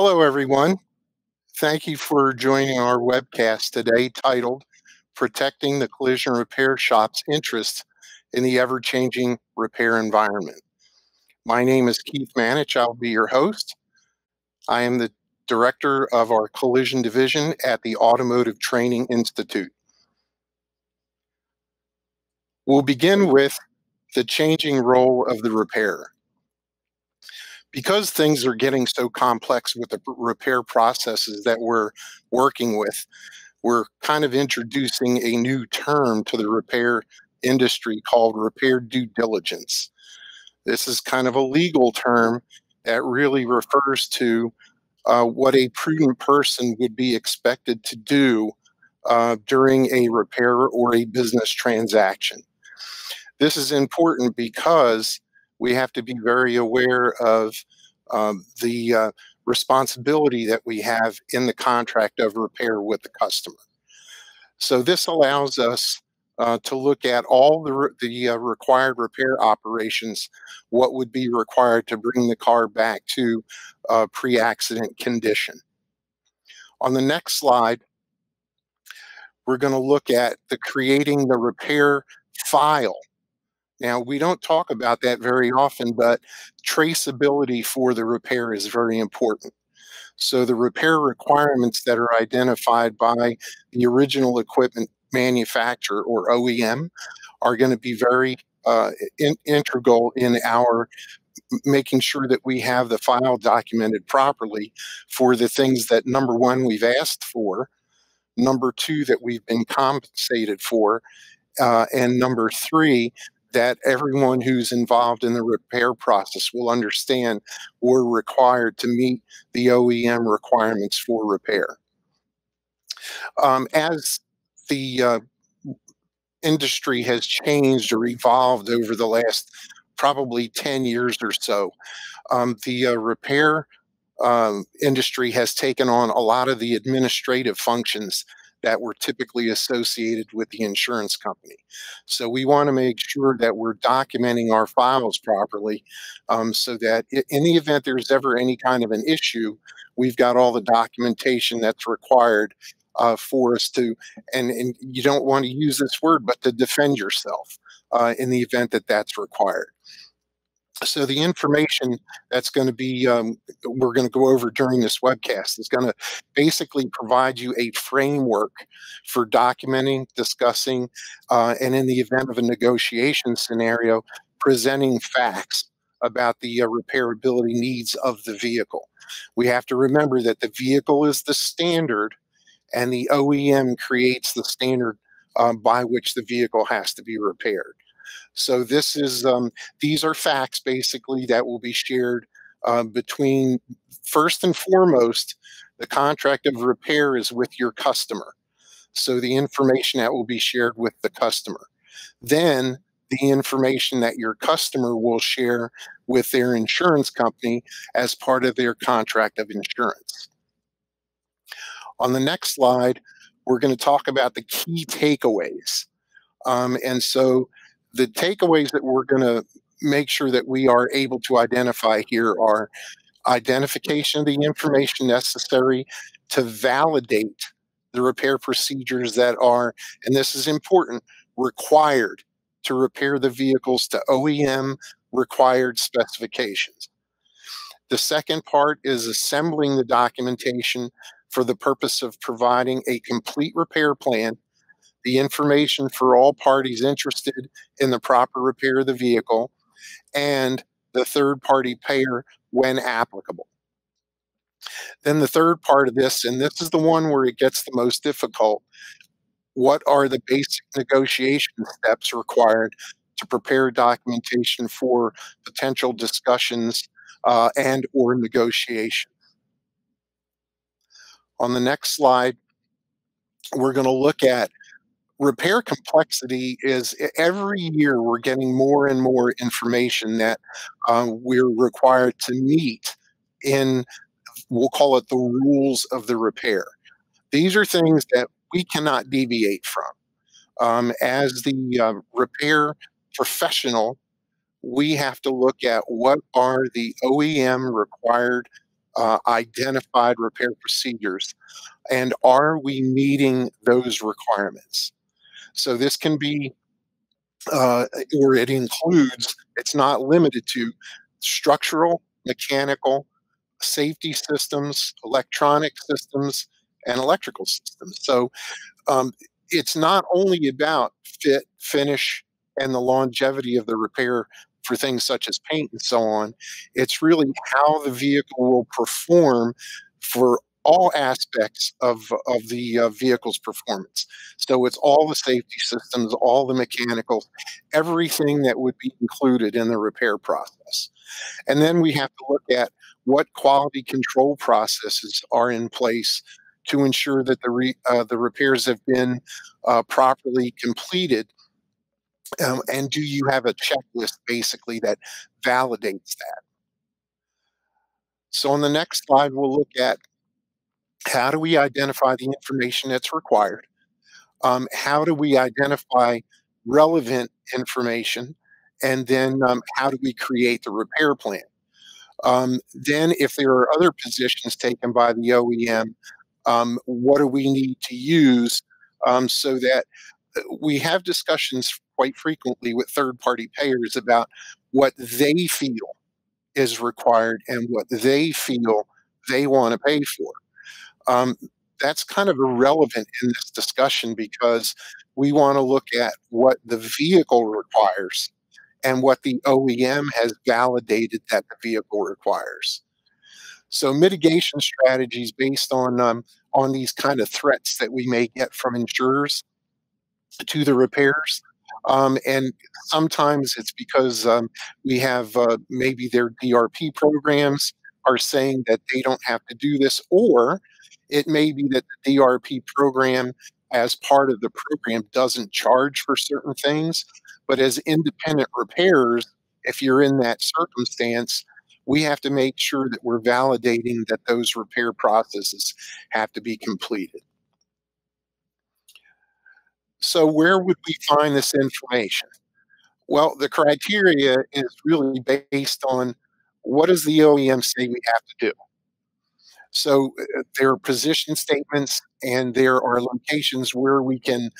Hello, everyone. Thank you for joining our webcast today titled Protecting the Collision Repair Shop's Interests in the Ever-Changing Repair Environment. My name is Keith Manich. I'll be your host. I am the director of our collision division at the Automotive Training Institute. We'll begin with the changing role of the repairer. Because things are getting so complex with the repair processes that we're working with, we're kind of introducing a new term to the repair industry called repair due diligence. This is kind of a legal term that really refers to what a prudent person would be expected to do during a repair or a business transaction. This is important because we have to be very aware of the responsibility that we have in the contract of repair with the customer. So this allows us to look at all the required repair operations, what would be required to bring the car back to pre-accident condition. On the next slide, we're going to look at creating the repair file. Now, we don't talk about that very often, but traceability for the repair is very important. So the repair requirements that are identified by the original equipment manufacturer or OEM are going to be very integral in our making sure that we have the file documented properly for the things that, number one, we've asked for, number two, that we've been compensated for, and number three, that everyone who's involved in the repair process will understand we're required to meet the OEM requirements for repair. As the industry has changed or evolved over the last probably 10 years or so, the repair industry has taken on a lot of the administrative functions that were typically associated with the insurance company. So we want to make sure that we're documenting our files properly so that in the event there's ever any kind of an issue, we've got all the documentation that's required for us to, and you don't want to use this word, but to defend yourself in the event that that's required. So the information that's going to be, we're going to go over during this webcast is going to basically provide you a framework for documenting, discussing, and in the event of a negotiation scenario, presenting facts about the repairability needs of the vehicle. We have to remember that the vehicle is the standard and the OEM creates the standard by which the vehicle has to be repaired. So this is these are facts basically that will be shared between, first and foremost, the contract of repair is with your customer. So the information that will be shared with the customer. Then the information that your customer will share with their insurance company as part of their contract of insurance. On the next slide, we're going to talk about the key takeaways. And so the takeaways that we're going to make sure that we are able to identify here are identification of the information necessary to validate the repair procedures that are, and this is important, required to repair the vehicles to OEM required specifications. The second part is assembling the documentation for the purpose of providing a complete repair plan, the information for all parties interested in the proper repair of the vehicle, and the third-party payer when applicable. Then the third part of this, and this is the one where it gets the most difficult, what are the basic negotiation steps required to prepare documentation for potential discussions and or negotiation? On the next slide, we're going to look at repair complexity. Is every year we're getting more and more information that we're required to meet in, we'll call it the rules of the repair. These are things that we cannot deviate from. As the repair professional, we have to look at what are the OEM required identified repair procedures, and are we meeting those requirements? So this can be, or it includes, it's not limited to structural, mechanical, safety systems, electronic systems, and electrical systems. So um, it's not only about fit, finish, and the longevity of the repair for things such as paint and so on. It's really how the vehicle will perform for all aspects of the vehicle's performance. So it's all the safety systems, all the mechanicals, everything that would be included in the repair process. And then we have to look at what quality control processes are in place to ensure that the repairs have been properly completed. And do you have a checklist basically that validates that? So on the next slide, we'll look at how do we identify the information that's required? How do we identify relevant information? And then how do we create the repair plan? Then, if there are other positions taken by the OEM, what do we need to use so that we have discussions quite frequently with third party payers about what they feel is required and what they feel they want to pay for. Um, that's kind of irrelevant in this discussion because we want to look at what the vehicle requires and what the OEM has validated that the vehicle requires. So mitigation strategies based on these kind of threats that we may get from insurers to the repairs. And sometimes it's because we have maybe their DRP programs are saying that they don't have to do this, or it may be that the DRP program, as part of the program, doesn't charge for certain things. But as independent repairers, if you're in that circumstance, we have to make sure that we're validating that those repair processes have to be completed. So where would we find this information? Well, the criteria is really based on what does the OEM say we have to do? So there are position statements and there are locations where we can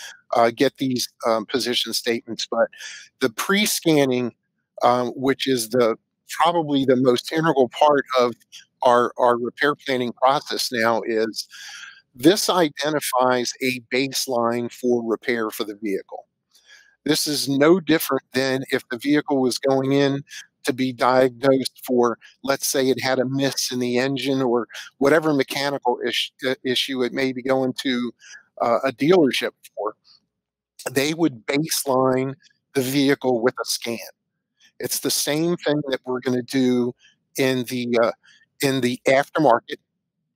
get these position statements. But the pre-scanning, which is the probably the most integral part of our repair planning process now, is this identifies a baseline for repair for the vehicle. This is no different than if the vehicle was going in to be diagnosed for, let's say it had a miss in the engine or whatever mechanical issue it may be going to a dealership for. They would baseline the vehicle with a scan. It's the same thing that we're going to do in the aftermarket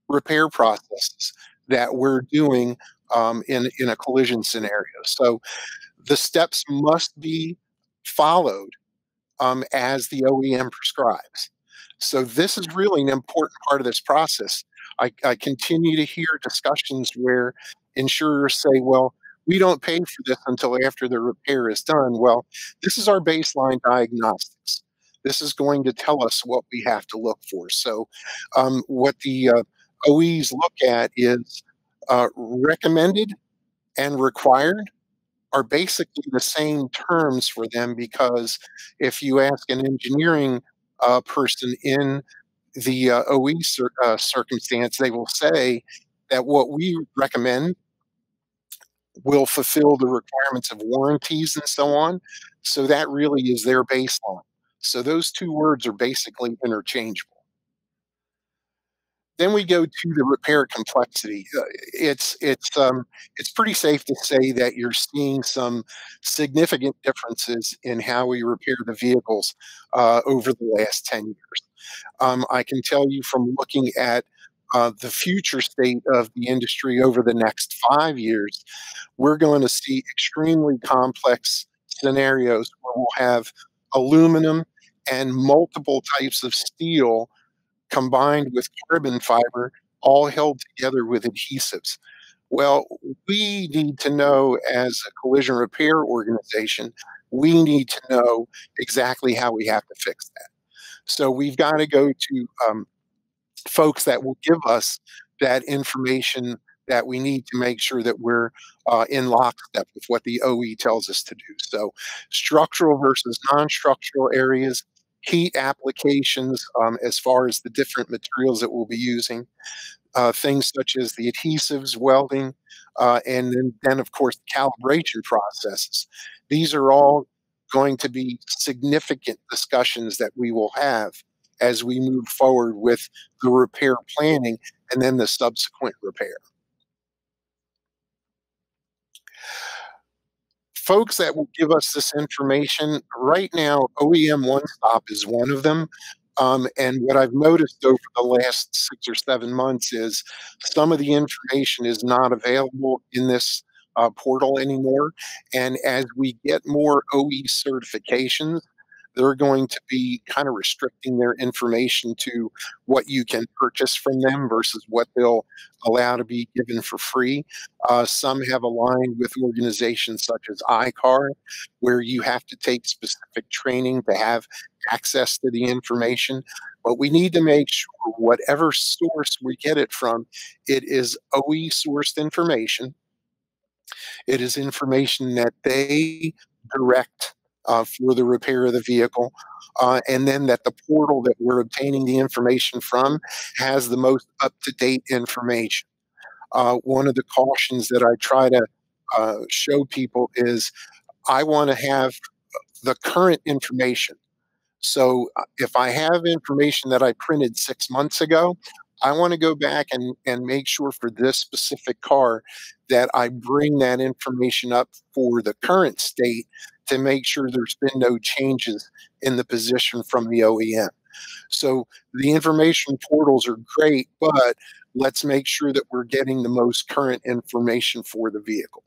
repair processes that we're doing in a collision scenario. So the steps must be followed as the OEM prescribes. So this is really an important part of this process. I continue to hear discussions where insurers say, well, we don't pay for this until after the repair is done. Well, this is our baseline diagnostics. This is going to tell us what we have to look for. So what the OEs look at is recommended and required are basically the same terms for them because if you ask an engineering person in the circumstance, they will say that what we recommend will fulfill the requirements of warranties and so on. So that really is their baseline. So those two words are basically interchangeable. Then we go to the repair complexity. It's pretty safe to say that you're seeing some significant differences in how we repair the vehicles over the last 10 years. I can tell you from looking at the future state of the industry over the next 5 years, we're going to see extremely complex scenarios where we'll have aluminum and multiple types of steel combined with carbon fiber, all held together with adhesives. Well, we need to know as a collision repair organization, we need to know exactly how we have to fix that. So we've got to go to folks that will give us that information that we need to make sure that we're in lockstep with what the OE tells us to do. So, structural versus non structural areas, heat applications as far as the different materials that we'll be using, things such as the adhesives, welding, and then, of course, the calibration processes. These are all going to be significant discussions that we will have as we move forward with the repair planning and then the subsequent repair. Folks that will give us this information right now, OEM One Stop is one of them. And what I've noticed over the last 6 or 7 months is some of the information is not available in this portal anymore. And as we get more OE certifications, they're going to be kind of restricting their information to what you can purchase from them versus what they'll allow to be given for free. Some have aligned with organizations such as ICAR, where you have to take specific training to have access to the information. But we need to make sure whatever source we get it from, it is OE sourced information. It is information that they direct for the repair of the vehicle. And then that the portal that we're obtaining the information from has the most up to date information. One of the cautions that I try to show people is I want to have the current information. So if I have information that I printed 6 months ago, I want to go back and make sure for this specific car that I bring that information up for the current state to make sure there's been no changes in the position from the OEM. So the information portals are great, but let's make sure that we're getting the most current information for the vehicle.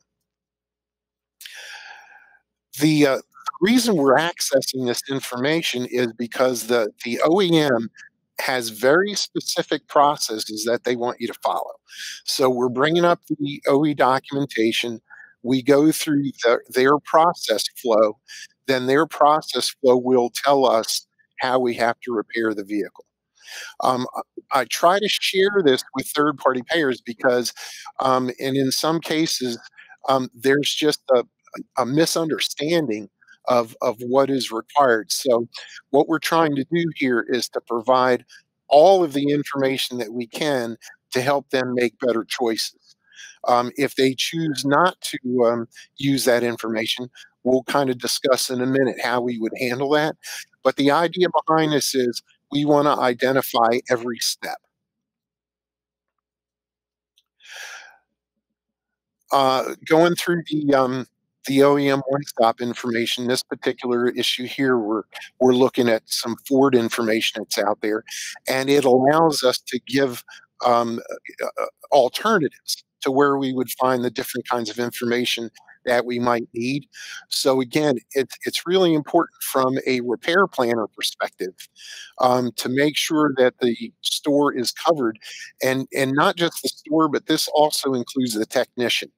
The reason we're accessing this information is because the OEM has very specific processes that they want you to follow. So we're bringing up the OE documentation. We go through their process flow. Then their process flow will tell us how we have to repair the vehicle. Um, I try to share this with third-party payers because, and in some cases, there's just a misunderstanding of what is required. So, what we're trying to do here is to provide all of the information that we can to help them make better choices. If they choose not to use that information, we'll kind of discuss in a minute how we would handle that. But the idea behind this is we want to identify every step. Going through the OEM one-stop information, this particular issue here, we're looking at some Ford information that's out there, and it allows us to give alternatives to where we would find the different kinds of information that we might need. So again, it's really important from a repair planner perspective to make sure that the store is covered, and not just the store, but this also includes the technician.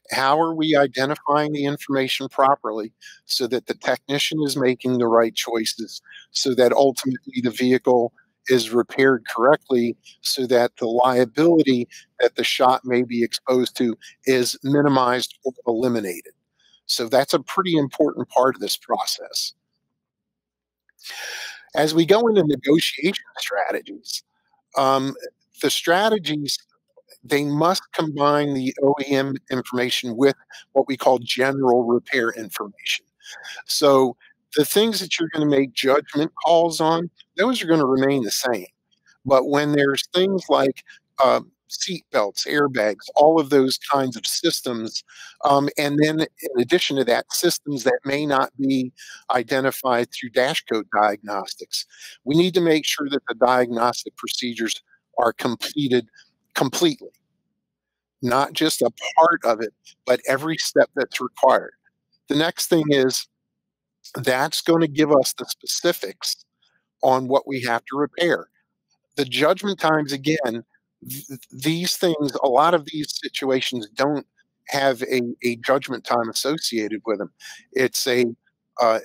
How are we identifying the information properly so that the technician is making the right choices so that ultimately the vehicle is repaired correctly so that the liability that the shop may be exposed to is minimized or eliminated. So that's a pretty important part of this process. As we go into negotiation strategies, um, the strategies they must combine the OEM information with what we call general repair information. So the things that you're going to make judgment calls on, those are going to remain the same. But when there's things like seat belts, airbags, all of those kinds of systems, and then in addition to that, systems that may not be identified through dash code diagnostics, we need to make sure that the diagnostic procedures are completed completely, not just a part of it, but every step that's required. The next thing is that's going to give us the specifics on what we have to repair. The judgment times, again, these things, a lot of these situations don't have a judgment time associated with them. It's a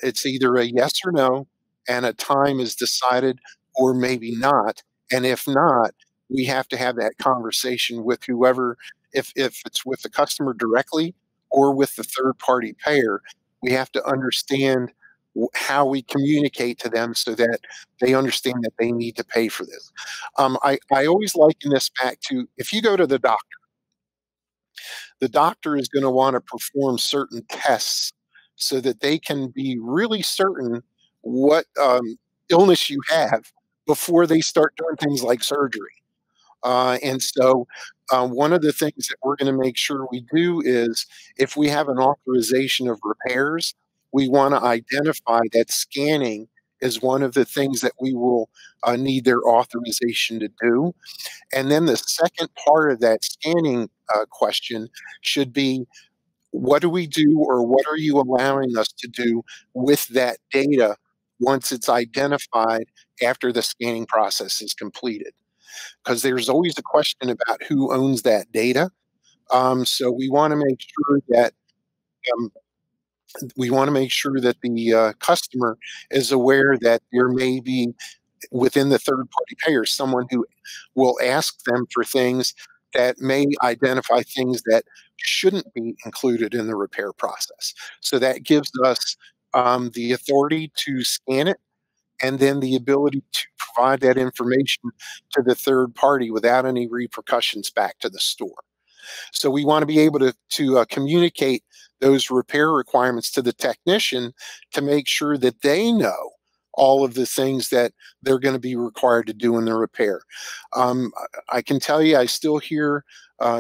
it's either a yes or no, and a time is decided, or maybe not, And if not, we have to have that conversation with whoever, if it's with the customer directly or with the third party payer, we have to understand how we communicate to them so that they understand that they need to pay for this. I always liken this back to if you go to the doctor is going to want to perform certain tests so that they can be really certain what illness you have before they start doing things like surgery. One of the things that we're going to make sure we do is if we have an authorization of repairs, we want to identify that scanning is one of the things that we will need their authorization to do. And then the second part of that scanning question should be, what do we do or what are you allowing us to do with that data once it's identified after the scanning process is completed? Because there's always a question about who owns that data. So um, we want to make sure that the customer is aware that there may be within the third party payers someone who will ask them for things that may identify things that shouldn't be included in the repair process. So that gives us the authority to scan it and then the ability to provide that information to the third party without any repercussions back to the store. So we want to be able to communicate those repair requirements to the technician to make sure that they know all of the things that they're going to be required to do in the repair. I can tell you, I still hear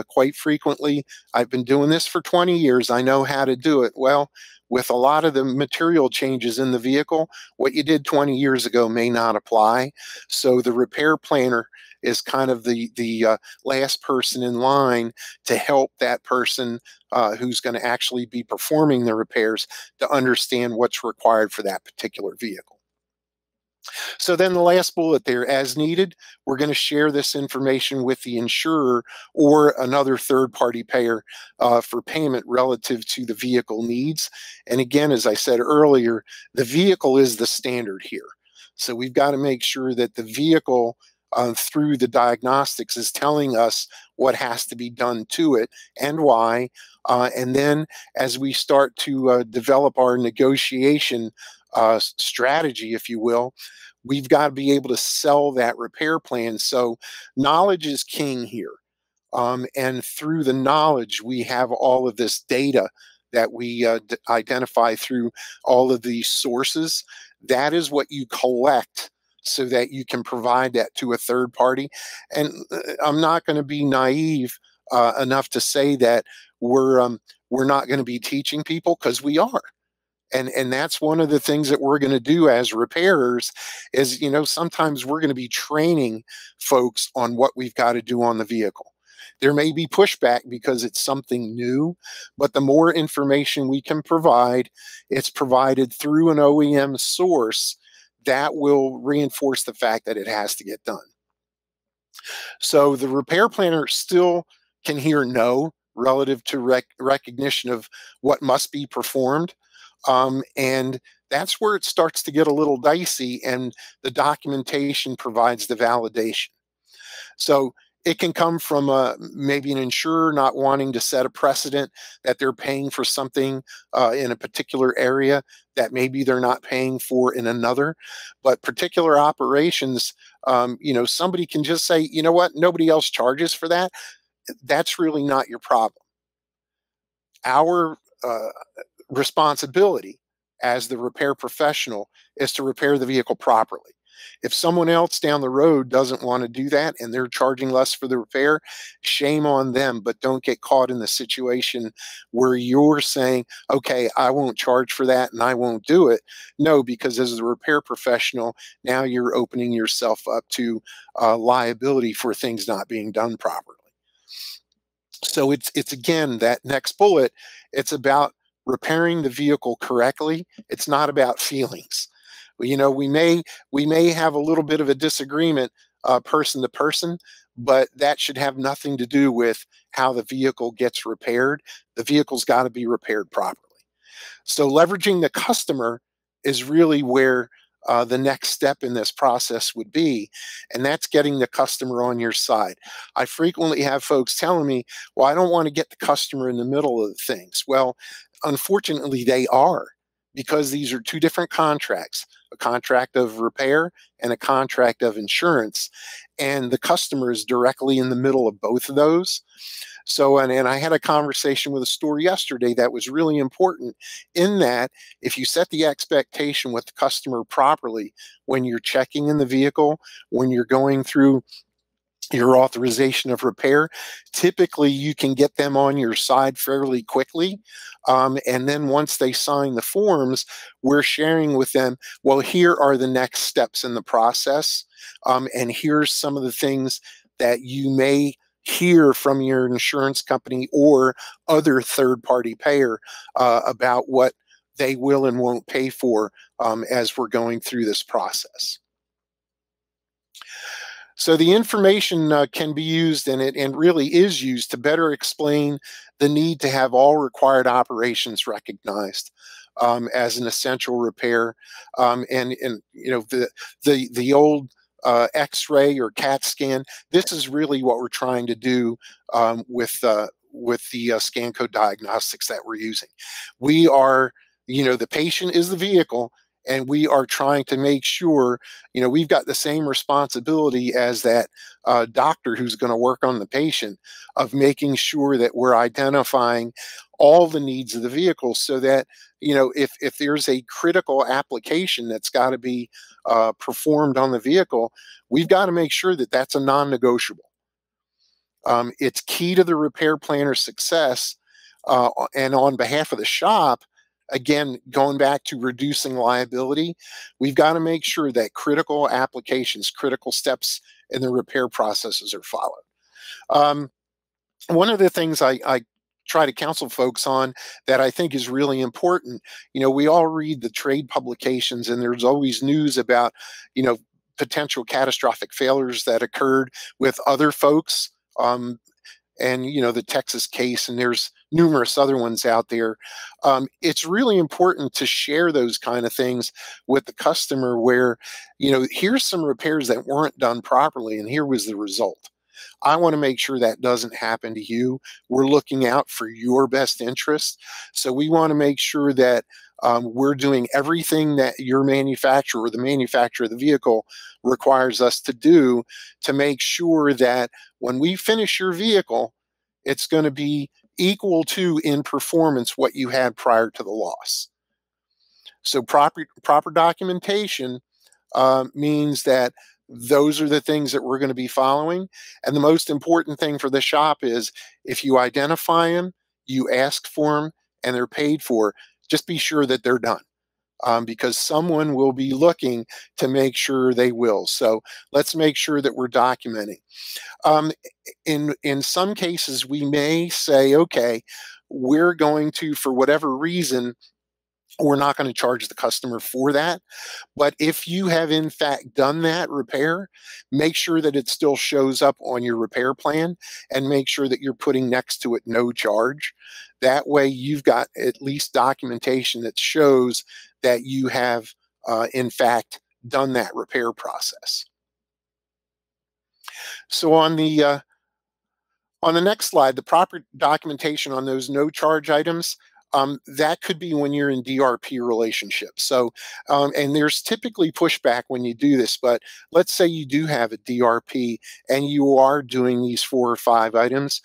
quite frequently, I've been doing this for 20 years. I know how to do it. Well, with a lot of the material changes in the vehicle, what you did 20 years ago may not apply. So the repair planner is kind of the last person in line to help that person who's going to actually be performing the repairs to understand what's required for that particular vehicle. So then the last bullet there, as needed, we're going to share this information with the insurer or another third party payer for payment relative to the vehicle needs. And again, as I said earlier, the vehicle is the standard here. So we've got to make sure that the vehicle through the diagnostics is telling us what has to be done to it and why. And then as we start to develop our negotiation strategy, if you will, we've got to be able to sell that repair plan. So knowledge is king here. And through the knowledge, we have all of this data that we identify through all of these sources. That is what you collect so that you can provide that to a third party. And I'm not going to be naive enough to say that we're not going to be teaching people, because we are. And that's one of the things that we're going to do as repairers is, sometimes we're going to be training folks on what we've got to do on the vehicle. There may be pushback because it's something new, but the more information we can provide, it's provided through an OEM source that will reinforce the fact that it has to get done. So the repair planner still can hear no relative to recognition of what must be performed. And that's where it starts to get a little dicey, and the documentation provides the validation. So it can come from maybe an insurer not wanting to set a precedent that they're paying for something in a particular area that maybe they're not paying for in another. But particular operations, somebody can just say, you know what, nobody else charges for that. That's really not your problem. Our responsibility as the repair professional is to repair the vehicle properly. If someone else down the road doesn't want to do that and they're charging less for the repair, shame on them, but don't get caught in the situation where you're saying, okay, I won't charge for that and I won't do it. No, because as a repair professional, now you're opening yourself up to liability for things not being done properly. So it's again, that next bullet, it's about repairing the vehicle correctly. It's not about feelings. We may have a little bit of a disagreement person to person, but that should have nothing to do with how the vehicle gets repaired. The vehicle's got to be repaired properly. So leveraging the customer is really where the next step in this process would be, and that's getting the customer on your side. I frequently have folks telling me, well, I don't want to get the customer in the middle of things. Well, unfortunately, they are, because these are two different contracts, a contract of repair and a contract of insurance. And the customer is directly in the middle of both of those. So, and I had a conversation with a store yesterday that was really important, in that if you set the expectation with the customer properly when you're checking in the vehicle, when you're going through your authorization of repair, typically you can get them on your side fairly quickly. And then once they sign the forms, we're sharing with them, well, here are the next steps in the process. And here's some of the things that you may hear from your insurance company or other third party payer about what they will and won't pay for as we're going through this process. So the information can be used, and really is used, to better explain the need to have all required operations recognized as an essential repair. And you know, the old X-ray or CAT scan. This is really what we're trying to do with the scan code diagnostics that we're using. We are, you know, the patient is the vehicle, and we are trying to make sure, you know, we've got the same responsibility as that doctor who's going to work on the patient, of making sure that we're identifying all the needs of the vehicle, so that, you know, if there's a critical application that's got to be performed on the vehicle, we've got to make sure that that's a non-negotiable. It's key to the repair planner's success, and on behalf of the shop, again, going back to reducing liability, we've got to make sure that critical applications, critical steps in the repair processes are followed. One of the things I try to counsel folks on that I think is really important, you know, we all read the trade publications, and there's always news about, you know, potential catastrophic failures that occurred with other folks. And you know, the Texas case, and there's numerous other ones out there. It's really important to share those kind of things with the customer, where, you know, here's some repairs that weren't done properly, and here was the result. I want to make sure that doesn't happen to you. We're looking out for your best interest, so we want to make sure that we're doing everything that your manufacturer, or the manufacturer of the vehicle, requires us to do, to make sure that when we finish your vehicle, it's going to be equal to, in performance, what you had prior to the loss. So proper documentation means that those are the things that we're going to be following. And the most important thing for the shop is, if you identify them, you ask for them, and they're paid for, just be sure that they're done. Because someone will be looking to make sure they will. So let's make sure that we're documenting. In some cases, we may say, okay, we're going to, for whatever reason, we're not going to charge the customer for that. But if you have in fact done that repair, make sure that it still shows up on your repair plan, and make sure that you're putting next to it no charge. That way you've got at least documentation that shows that you have in fact done that repair process. So on the next slide, the proper documentation on those no charge items, that could be when you're in DRP relationships. So, and there's typically pushback when you do this, but let's say you do have a DRP and you are doing these 4 or 5 items.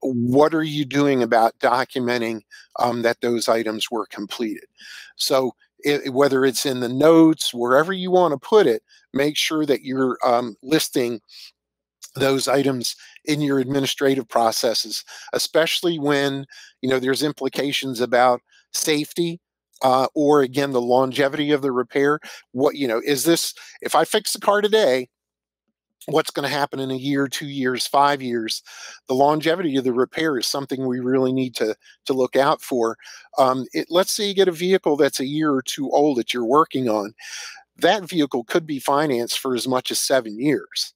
What are you doing about documenting that those items were completed? So whether it's in the notes, wherever you want to put it, make sure that you're listing those items in your administrative processes, especially when, you know, there's implications about safety, or again, the longevity of the repair. What, you know, is this, if I fix the car today, what's going to happen in a year, 2 years, 5 years? The longevity of the repair is something we really need to look out for. Let's say you get a vehicle that's a year or 2 old that you're working on. That vehicle could be financed for as much as 7 years.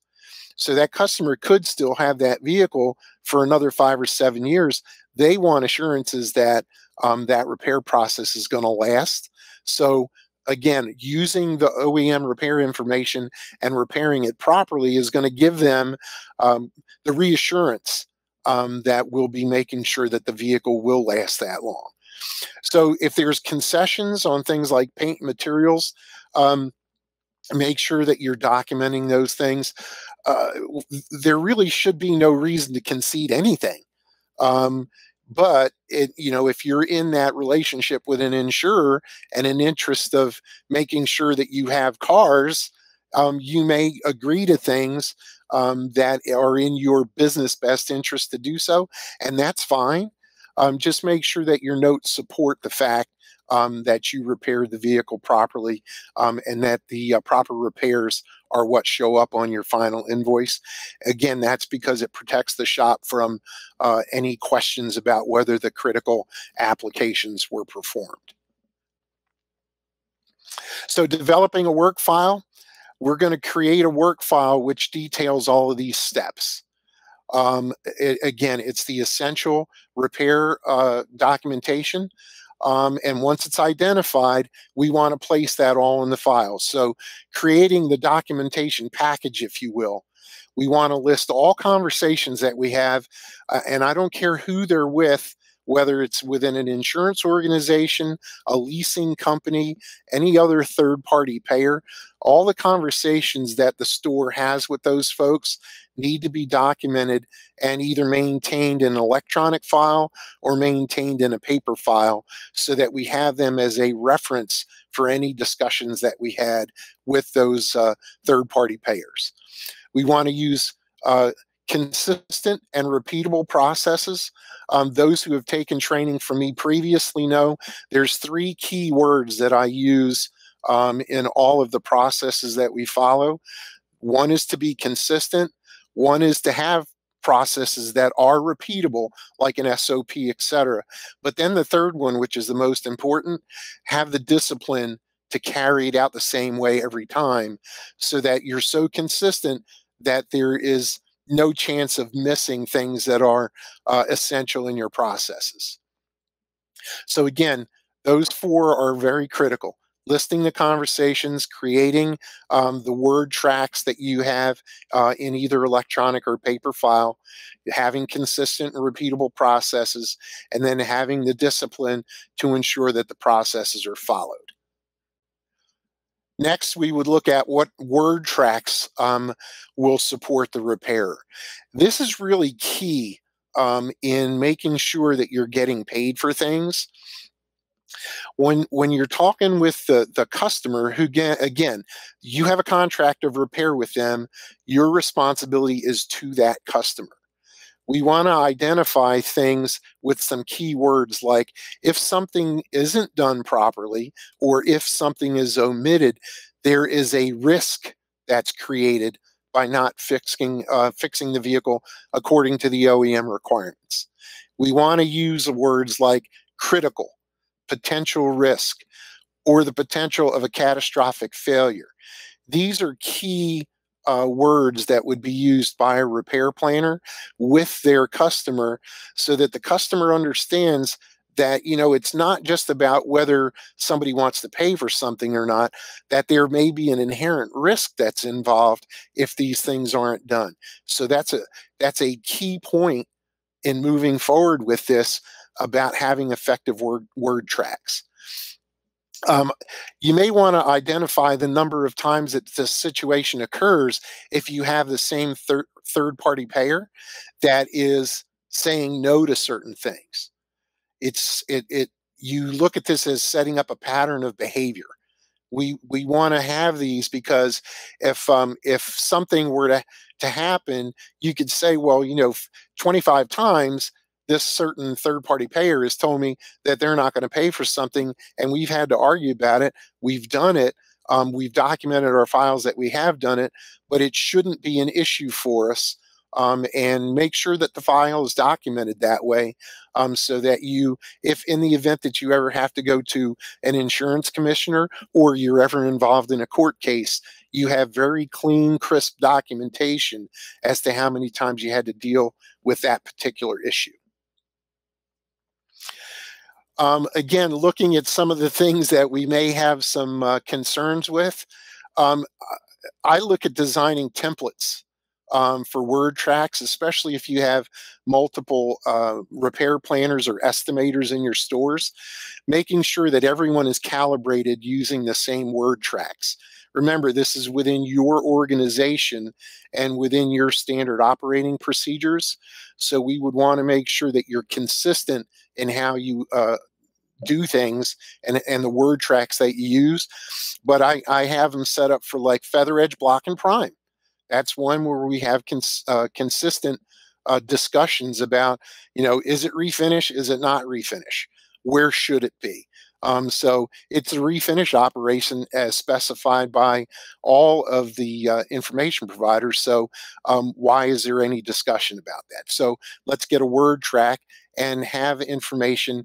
So that customer could still have that vehicle for another 5 or 7 years. They want assurances that that repair process is going to last. So again, using the OEM repair information and repairing it properly is going to give them the reassurance that we'll be making sure that the vehicle will last that long. So if there's concessions on things like paint materials, um, make sure that you're documenting those things. Uh, there really should be no reason to concede anything. Um, but if you're in that relationship with an insurer and an interest of making sure that you have cars, you may agree to things that are in your business best interest to do so, and that's fine. Just make sure that your notes support the fact that you repaired the vehicle properly, and that the proper repairs are what show up on your final invoice. Again, that's because it protects the shop from any questions about whether the critical applications were performed. So developing a work file, we're going to create a work file which details all of these steps. Again, it's the essential repair documentation. And once it's identified, we want to place that all in the file. So creating the documentation package, if you will, we want to list all conversations that we have, and I don't care who they're with, whether it's within an insurance organization, a leasing company, any other third-party payer. All the conversations that the store has with those folks need to be documented and either maintained in an electronic file or maintained in a paper file, so that we have them as a reference for any discussions that we had with those third-party payers. We want to use consistent and repeatable processes. Those who have taken training from me previously know there's 3 key words that I use in all of the processes that we follow. One is to be consistent. One is to have processes that are repeatable, like an SOP, etc. But then the third one, which is the most important, have the discipline to carry it out the same way every time, so that you're so consistent that there is no chance of missing things that are essential in your processes. So again, those 4 are very critical. Listing the conversations, creating the word tracks that you have in either electronic or paper file, having consistent and repeatable processes, and then having the discipline to ensure that the processes are followed. Next, we would look at what word tracks will support the repairer. This is really key in making sure that you're getting paid for things. When you're talking with the customer, who again, you have a contract of repair with them, your responsibility is to that customer. We want to identify things with some keywords, like if something isn't done properly or if something is omitted, there is a risk that's created by not fixing the vehicle according to the OEM requirements. We want to use words like critical, potential risk, or the potential of a catastrophic failure. These are key words that would be used by a repair planner with their customer, so that the customer understands that it's not just about whether somebody wants to pay for something or not, that there may be an inherent risk that's involved if these things aren't done. So that's a key point in moving forward with this, about having effective word tracks. You may want to identify the number of times that this situation occurs if you have the same third-party payer that is saying no to certain things. You look at this as setting up a pattern of behavior. We want to have these because if something were to happen, you could say, well, 25 times this certain third-party payer has told me that they're not going to pay for something, and we've had to argue about it. We've done it. We've documented our files that we have done it, but it shouldn't be an issue for us. And make sure that the file is documented that way, so that if in the event that you ever have to go to an insurance commissioner or you're ever involved in a court case, you have very clean, crisp documentation as to how many times you had to deal with that particular issue. Again, looking at some of the things that we may have some concerns with, um, I look at designing templates for word tracks, especially if you have multiple repair planners or estimators in your stores, making sure that everyone is calibrated using the same word tracks. Remember, this is within your organization and within your standard operating procedures. So we would want to make sure that you're consistent in how you do things and the word tracks that you use. But I have them set up for like feather edge, block, and prime. That's one where we have consistent discussions about, is it refinish? Is it not refinish? Where should it be? So it's a refinish operation as specified by all of the information providers. So why is there any discussion about that? So let's get a word track and have information.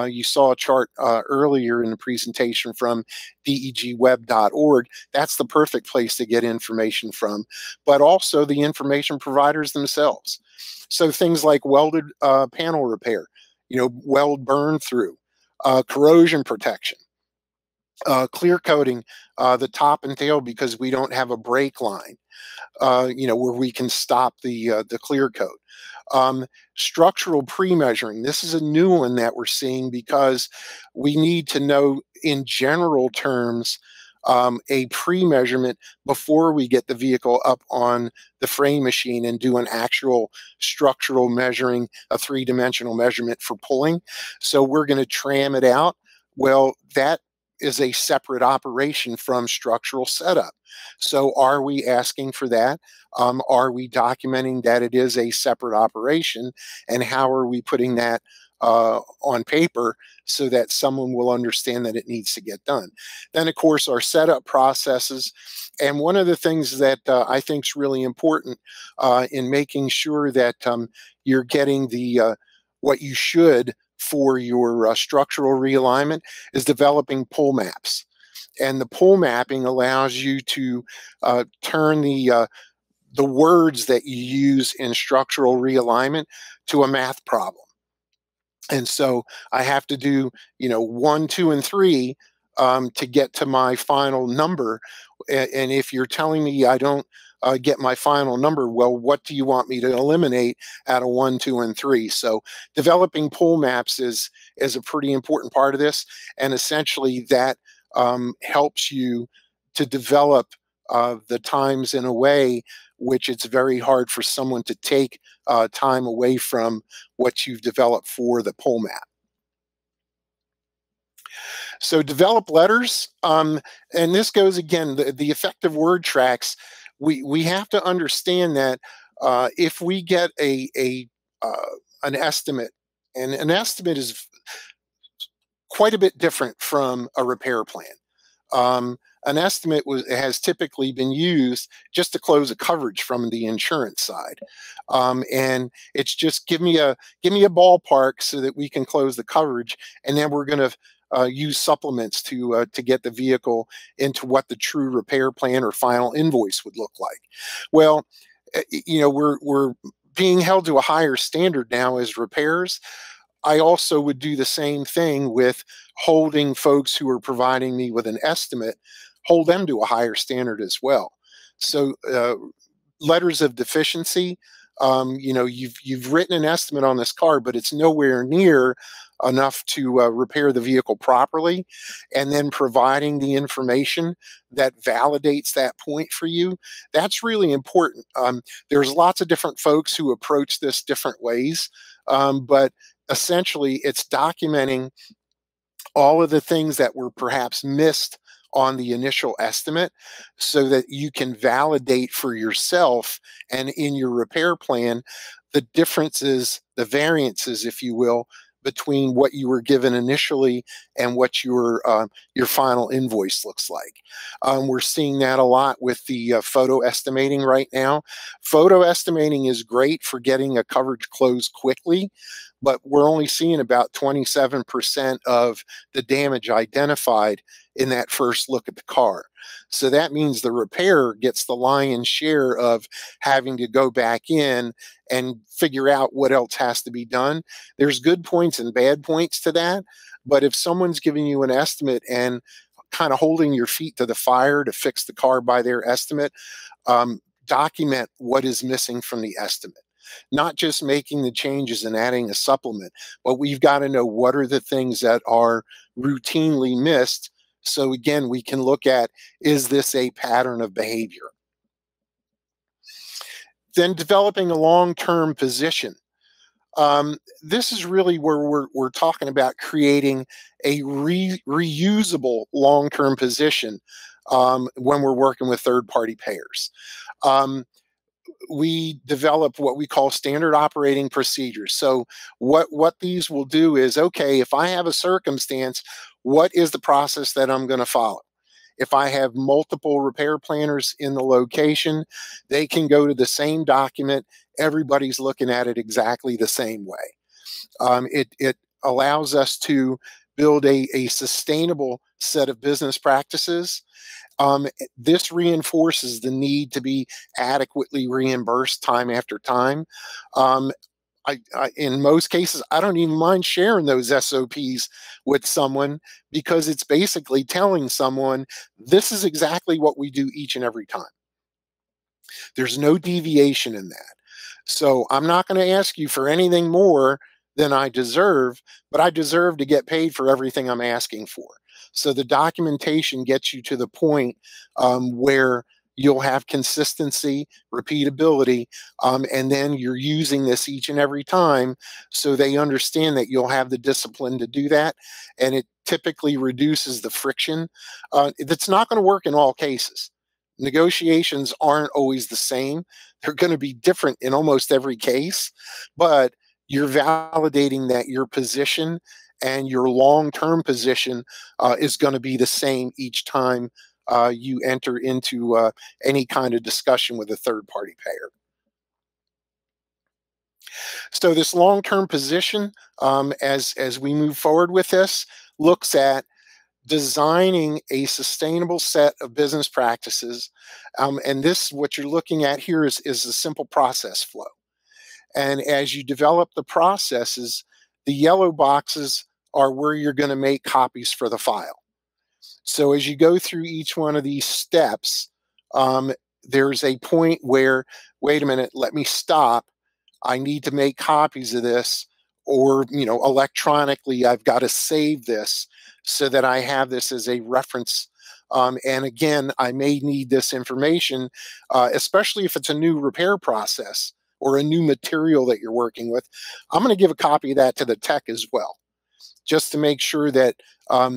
You saw a chart earlier in the presentation from degweb.org. That's the perfect place to get information from, but also the information providers themselves. So things like welded panel repair, weld burn through, corrosion protection, clear coating the top and tail because we don't have a brake line, where we can stop the clear coat. Structural pre-measuring. This is a new one that we're seeing because we need to know in general terms a pre-measurement before we get the vehicle up on the frame machine and do an actual structural measuring, a three-dimensional measurement for pulling. So we're going to tram it out. Well, that is a separate operation from structural setup. So are we asking for that? Are we documenting that it is a separate operation? And how are we putting that on paper so that someone will understand that it needs to get done? Then, of course, our setup processes. And one of the things that I think is really important in making sure that you're getting the what you should for your structural realignment is developing pull maps. And the pull mapping allows you to turn the words that you use in structural realignment to a math problem. And so I have to do, 1, 2, and 3 to get to my final number. And if you're telling me I don't get my final number, well, what do you want me to eliminate out of 1, 2, and 3? So developing pull maps is a pretty important part of this. And essentially that helps you to develop the times in a way which it's very hard for someone to take time away from what you've developed for the pull map. So develop letters, and this goes again, the effective word tracks. We have to understand that if we get an estimate, and an estimate is quite a bit different from a repair plan. An estimate has typically been used just to close a coverage from the insurance side, and it's just give me a ballpark so that we can close the coverage, and then we're going to use supplements to get the vehicle into what the true repair plan or final invoice would look like. Well, we're being held to a higher standard now as repairs. I also would do the same thing with holding folks who are providing me with an estimate, hold them to a higher standard as well. So letters of deficiency, you've written an estimate on this car, but it's nowhere near enough to repair the vehicle properly, and then providing the information that validates that point for you. That's really important. There's lots of different folks who approach this different ways, but essentially it's documenting all of the things that were perhaps missed on the initial estimate so that you can validate for yourself and in your repair plan the differences, the variances, if you will, between what you were given initially and what your final invoice looks like. We're seeing that a lot with the photo estimating right now. Photo estimating is great for getting a coverage closed quickly, but we're only seeing about 27% of the damage identified in that first look at the car. So that means the repair gets the lion's share of having to go back in and figure out what else has to be done. There's good points and bad points to that. But if someone's giving you an estimate and kind of holding your feet to the fire to fix the car by their estimate, document what is missing from the estimate. Not just making the changes and adding a supplement, but we've got to know what are the things that are routinely missed. So again, we can look at, is this a pattern of behavior? Then developing a long-term position. This is really where we're talking about creating a reusable long-term position when we're working with third-party payers. We develop what we call standard operating procedures. So what these will do is, okay, if I have a circumstance, what is the process that I'm going to follow? If I have multiple repair planners in the location, they can go to the same document. Everybody's looking at it exactly the same way. It allows us to build a sustainable set of business practices. This reinforces the need to be adequately reimbursed time after time. In most cases, I don't even mind sharing those SOPs with someone because it's basically telling someone this is exactly what we do each and every time. There's no deviation in that. So I'm not going to ask you for anything more than I deserve, but I deserve to get paid for everything I'm asking for. So the documentation gets you to the point where you'll have consistency, repeatability, and then you're using this each and every time so they understand that you'll have the discipline to do that. And it typically reduces the friction. That's not going to work in all cases. Negotiations aren't always the same. They're going to be different in almost every case, but you're validating that your position and your long-term position is going to be the same each time you enter into any kind of discussion with a third-party payer. So this long-term position, as we move forward with this, looks at designing a sustainable set of business practices. And this, what you're looking at here is a simple process flow. And as you develop the processes, the yellow boxes are where you're going to make copies for the file. So as you go through each one of these steps, there's a point where, wait a minute, let me stop. I need to make copies of this, or electronically, I've got to save this so that I have this as a reference. And again, I may need this information, especially if it's a new repair process or a new material that you're working with. I'm going to give a copy of that to the tech as well, just to make sure that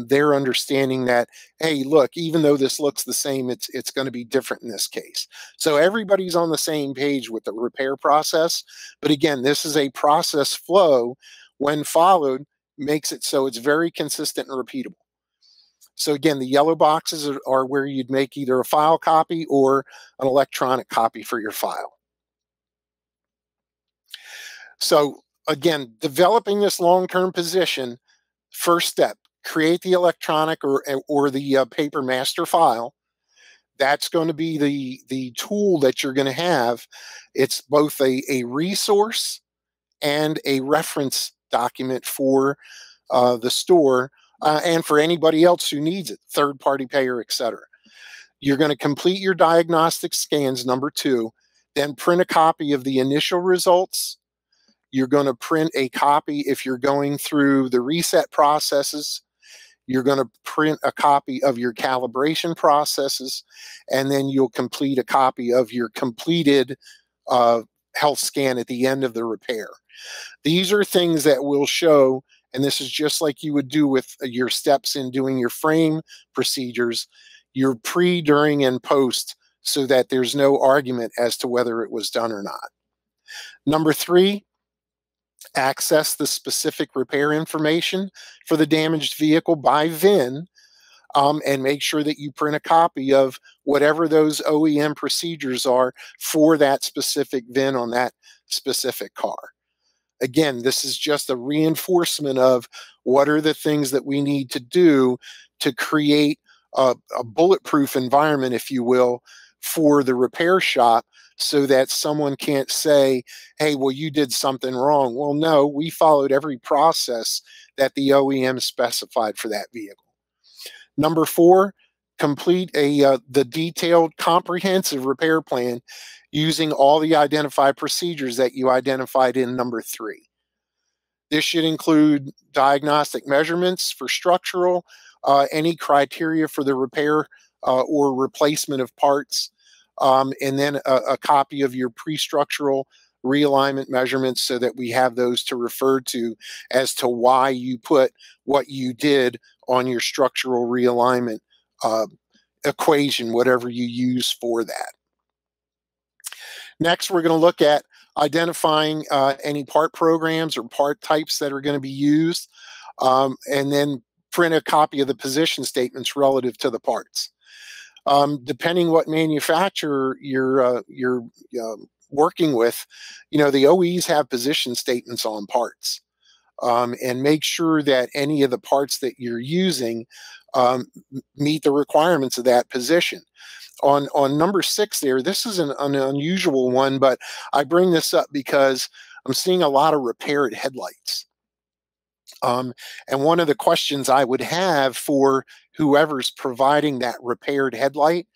they're understanding that, hey, look, even though this looks the same, it's going to be different in this case. So everybody's on the same page with the repair process. But again, this is a process flow. When followed, makes it so it's very consistent and repeatable. So again, the yellow boxes are where you'd make either a file copy or an electronic copy for your file. So again, developing this long-term position, first step, create the electronic or the paper master file. That's going to be the tool that you're going to have. It's both a resource and a reference document for the store and for anybody else who needs it, third-party payer, etc. You're going to complete your diagnostic scans, number 2, then print a copy of the initial results. You're going to print a copy if you're going through the reset processes. You're going to print a copy of your calibration processes, and then you'll complete a copy of your completed health scan at the end of the repair. These are things that will show, and this is just like you would do with your steps in doing your frame procedures, your pre, during, and post, so that there's no argument as to whether it was done or not. Number 3, access the specific repair information for the damaged vehicle by VIN, and make sure that you print a copy of whatever those OEM procedures are for that specific VIN on that specific car. Again, this is just a reinforcement of what are the things that we need to do to create a bulletproof environment, if you will, for the repair shop so that someone can't say, hey, well, you did something wrong. Well, no, we followed every process that the OEM specified for that vehicle. Number four, complete the detailed comprehensive repair plan using all the identified procedures that you identified in number three. This should include diagnostic measurements for structural, any criteria for the repair or replacement of parts, and then a copy of your pre-structural realignment measurements so that we have those to refer to as to why you put what you did on your structural realignment equation, whatever you use for that. Next, we're going to look at identifying any part programs or part types that are going to be used, and then print a copy of the position statements relative to the parts. Depending what manufacturer you're working with, the OEs have position statements on parts, and make sure that any of the parts that you're using meet the requirements of that position. On number six there, this is an unusual one, but I bring this up because I'm seeing a lot of repaired headlights. And one of the questions I would have for whoever's providing that repaired headlight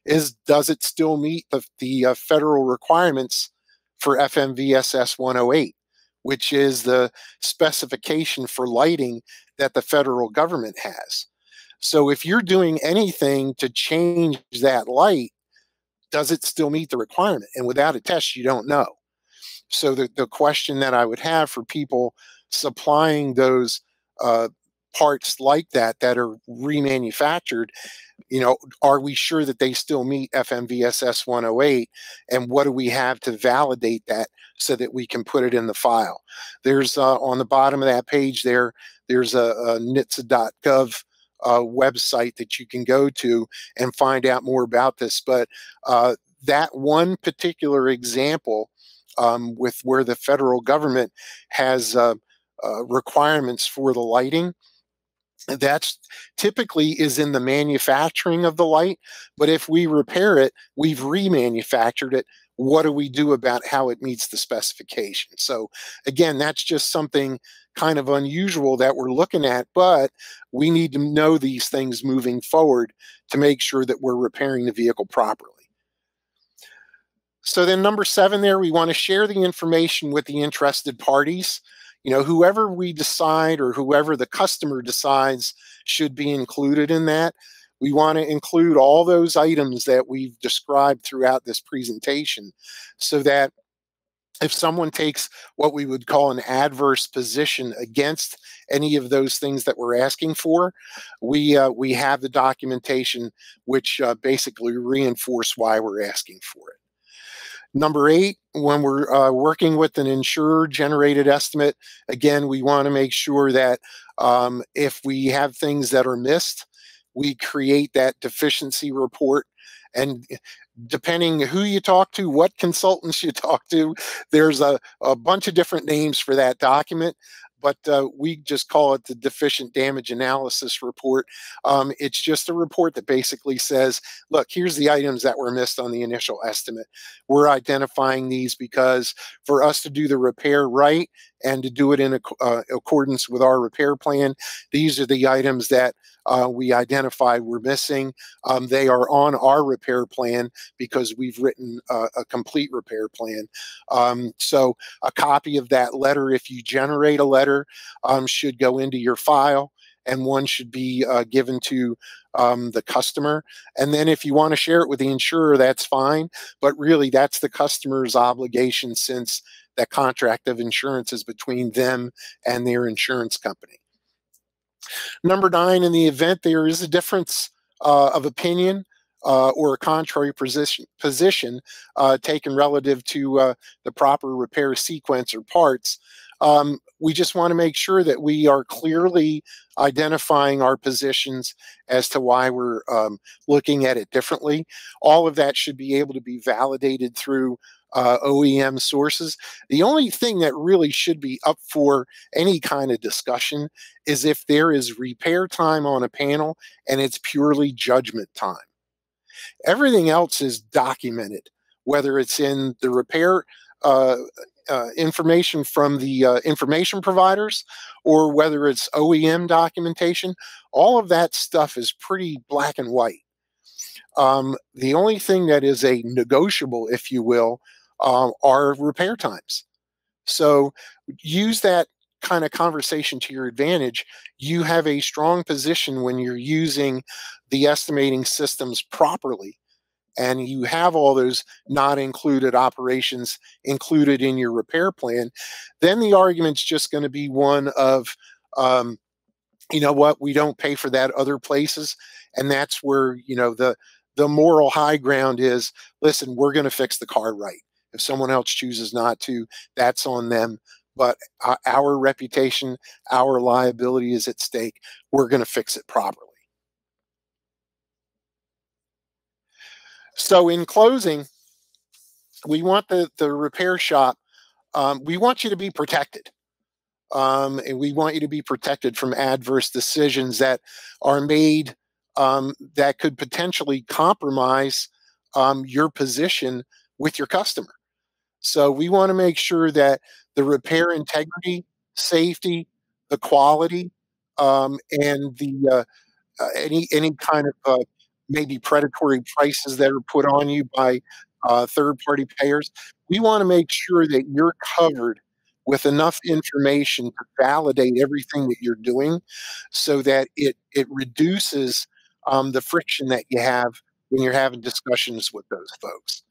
is, does it still meet the federal requirements for FMVSS 108, which is the specification for lighting that the federal government has? So if you're doing anything to change that light, does it still meet the requirement? And without a test, you don't know. So the question that I would have for people supplying those parts like that are remanufactured, are we sure that they still meet FMVSS 108? And what do we have to validate that so that we can put it in the file? There's on the bottom of that page there's a NHTSA.gov website that you can go to and find out more about this. But that one particular example with where the federal government has requirements for the lighting, that's typically is in the manufacturing of the light. But if we repair it, we've remanufactured it. What do we do about how it meets the specification? So again, that's just something kind of unusual that we're looking at, but we need to know these things moving forward to make sure that we're repairing the vehicle properly. So then number seven there, we want to share the information with the interested parties. Whoever we decide or whoever the customer decides should be included in that. We want to include all those items that we've described throughout this presentation so that if someone takes what we would call an adverse position against any of those things that we're asking for, we have the documentation which basically reinforce why we're asking for it. Number eight, when we're working with an insurer-generated estimate, again, we want to make sure that if we have things that are missed, we create that deficiency report. And depending who you talk to, what consultants you talk to, there's a bunch of different names for that document. But we just call it the deficient damage analysis report. It's just a report that basically says, look, here's the items that were missed on the initial estimate. We're identifying these because for us to do the repair right and to do it in accordance with our repair plan, these are the items that we identified were missing. They are on our repair plan because we've written a complete repair plan. So a copy of that letter, if you generate a letter, should go into your file, and one should be given to the customer. And then if you want to share it with the insurer, that's fine. But really, that's the customer's obligation, since that contract of insurance is between them and their insurance company. Number nine, in the event there is a difference of opinion or a contrary position taken relative to the proper repair sequence or parts, we just want to make sure that we are clearly identifying our positions as to why we're looking at it differently. All of that should be able to be validated through OEM sources. The only thing that really should be up for any kind of discussion is if there is repair time on a panel and it's purely judgment time. Everything else is documented, whether it's in the repair uh, information from the information providers or whether it's OEM documentation. All of that stuff is pretty black and white. The only thing that is a negotiable, if you will, are repair times. So use that kind of conversation to your advantage. You have a strong position when you're using the estimating systems properly, and you have all those not included operations included in your repair plan. Then the argument's just going to be one of, um, you know what, we don't pay for that other places. And that's where, the moral high ground is, listen, we're going to fix the car right. If someone else chooses not to, that's on them. But our reputation, our liability is at stake. We're going to fix it properly. So, in closing, we want the repair shop, we want you to be protected. And we want you to be protected from adverse decisions that are made, that could potentially compromise your position with your customer. So we want to make sure that the repair integrity, safety, the quality, and the any kind of maybe predatory prices that are put on you by third party payers. We want to make sure that you're covered with enough information to validate everything that you're doing, so that it reduces the friction that you have when you're having discussions with those folks.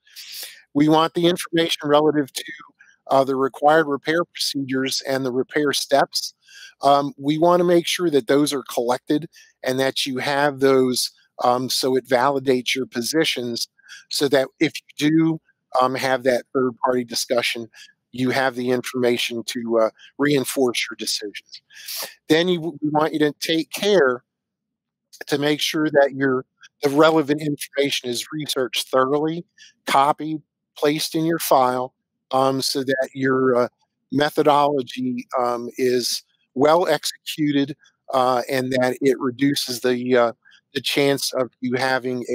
We want the information relative to the required repair procedures and the repair steps. We want to make sure that those are collected and that you have those, so it validates your positions, so that if you do have that third party discussion, you have the information to reinforce your decisions. Then we want you to take care to make sure that the relevant information is researched thoroughly, copied, placed in your file, so that your methodology is well executed, and that it reduces the chance of you having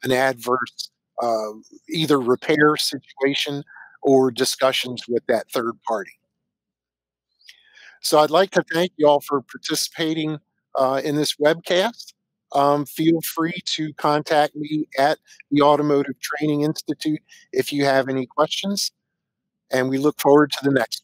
an adverse uh, either repair situation or discussions with that third party. So I'd like to thank you all for participating in this webcast. Feel free to contact me at the Automotive Training Institute if you have any questions, and we look forward to the next one.